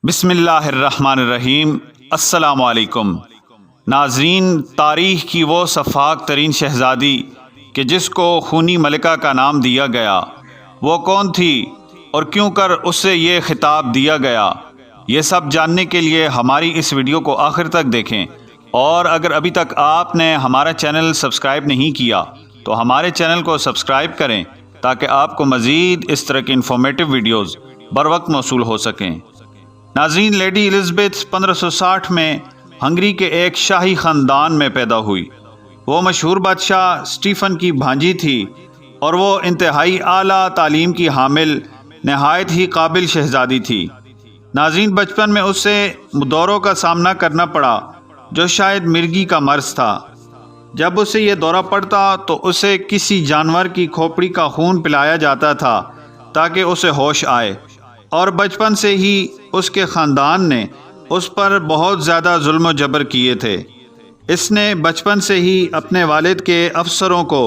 بسم اللہ الرحمن الرحیم۔ السلام علیکم ناظرین، تاریخ کی وہ سفاک ترین شہزادی کہ جس کو خونی ملکہ کا نام دیا گیا، وہ کون تھی اور کیوں کر اسے یہ خطاب دیا گیا، یہ سب جاننے کے لیے ہماری اس ویڈیو کو آخر تک دیکھیں۔ اور اگر ابھی تک آپ نے ہمارا چینل سبسکرائب نہیں کیا تو ہمارے چینل کو سبسکرائب کریں تاکہ آپ کو مزید اس طرح کی انفارمیٹیو ویڈیوز بر وقت موصول ہو سکیں۔ ناظرین، لیڈی الزبیتھ 1560 میں ہنگری کے ایک شاہی خاندان میں پیدا ہوئی۔ وہ مشہور بادشاہ اسٹیفن کی بھانجی تھی اور وہ انتہائی اعلیٰ تعلیم کی حامل نہایت ہی قابل شہزادی تھی۔ ناظرین، بچپن میں اسے دوروں کا سامنا کرنا پڑا جو شاید مرگی کا مرض تھا۔ جب اسے یہ دورہ پڑتا تو اسے کسی جانور کی کھوپڑی کا خون پلایا جاتا تھا تاکہ اسے ہوش آئے، اور بچپن سے ہی اس کے خاندان نے اس پر بہت زیادہ ظلم و جبر کیے تھے۔ اس نے بچپن سے ہی اپنے والد کے افسروں کو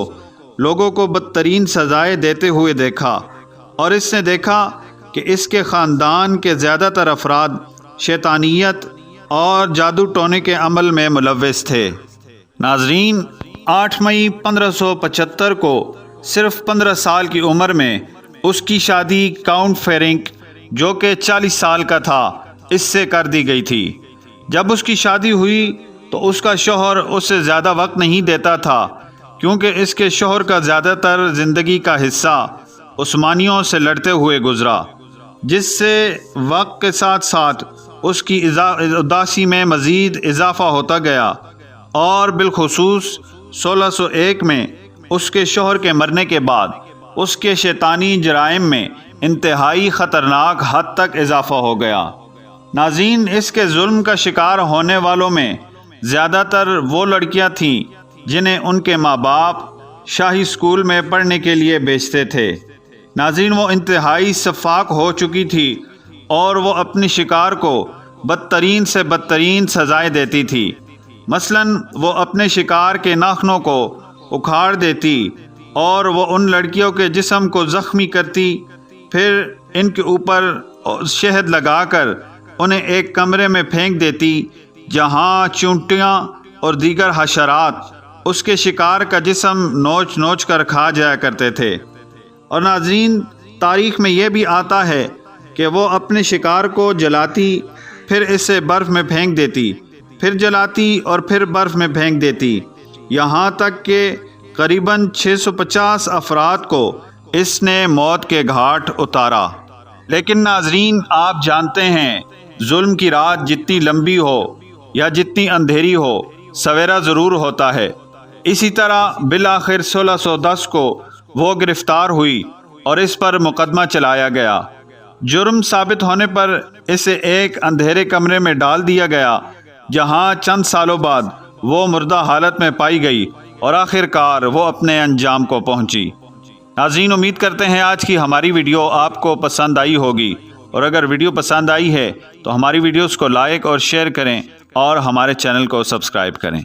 لوگوں کو بدترین سزائیں دیتے ہوئے دیکھا، اور اس نے دیکھا کہ اس کے خاندان کے زیادہ تر افراد شیطانیت اور جادو ٹونے کے عمل میں ملوث تھے۔ ناظرین، 8 مئی 1575 کو صرف 15 سال کی عمر میں اس کی شادی کاؤنٹ فیرنک، جو کہ 40 سال کا تھا، اس سے کر دی گئی تھی۔ جب اس کی شادی ہوئی تو اس کا شوہر اس سے زیادہ وقت نہیں دیتا تھا، کیونکہ اس کے شوہر کا زیادہ تر زندگی کا حصہ عثمانیوں سے لڑتے ہوئے گزرا، جس سے وقت کے ساتھ ساتھ اس کی اداسی میں مزید اضافہ ہوتا گیا، اور بالخصوص 1601 میں اس کے شوہر کے مرنے کے بعد اس کے شیطانی جرائم میں انتہائی خطرناک حد تک اضافہ ہو گیا۔ ناظرین، اس کے ظلم کا شکار ہونے والوں میں زیادہ تر وہ لڑکیاں تھیں جنہیں ان کے ماں باپ شاہی اسکول میں پڑھنے کے لیے بھیجتے تھے۔ ناظرین، وہ انتہائی شفاق ہو چکی تھی اور وہ اپنے شکار کو بدترین سے بدترین سزائیں دیتی تھی۔ مثلاً وہ اپنے شکار کے ناخنوں کو اکھاڑ دیتی اور وہ ان لڑکیوں کے جسم کو زخمی کرتی، پھر ان کے اوپر شہد لگا کر انہیں ایک کمرے میں پھینک دیتی جہاں چونٹیاں اور دیگر حشرات اس کے شکار کا جسم نوچ نوچ کر کھا جایا کرتے تھے۔ اور ناظرین، تاریخ میں یہ بھی آتا ہے کہ وہ اپنے شکار کو جلاتی، پھر اسے برف میں پھینک دیتی، پھر جلاتی اور پھر برف میں پھینک دیتی، یہاں تک کہ قریباً 650 افراد کو اس نے موت کے گھاٹ اتارا۔ لیکن ناظرین، آپ جانتے ہیں ظلم کی رات جتنی لمبی ہو یا جتنی اندھیری ہو، سویرا ضرور ہوتا ہے۔ اسی طرح بالآخر 1610 کو وہ گرفتار ہوئی اور اس پر مقدمہ چلایا گیا۔ جرم ثابت ہونے پر اسے ایک اندھیرے کمرے میں ڈال دیا گیا، جہاں چند سالوں بعد وہ مردہ حالت میں پائی گئی اور آخر کار وہ اپنے انجام کو پہنچی۔ ناظرین، امید کرتے ہیں آج کی ہماری ویڈیو آپ کو پسند آئی ہوگی، اور اگر ویڈیو پسند آئی ہے تو ہماری ویڈیوز کو لائک اور شیئر کریں اور ہمارے چینل کو سبسکرائب کریں۔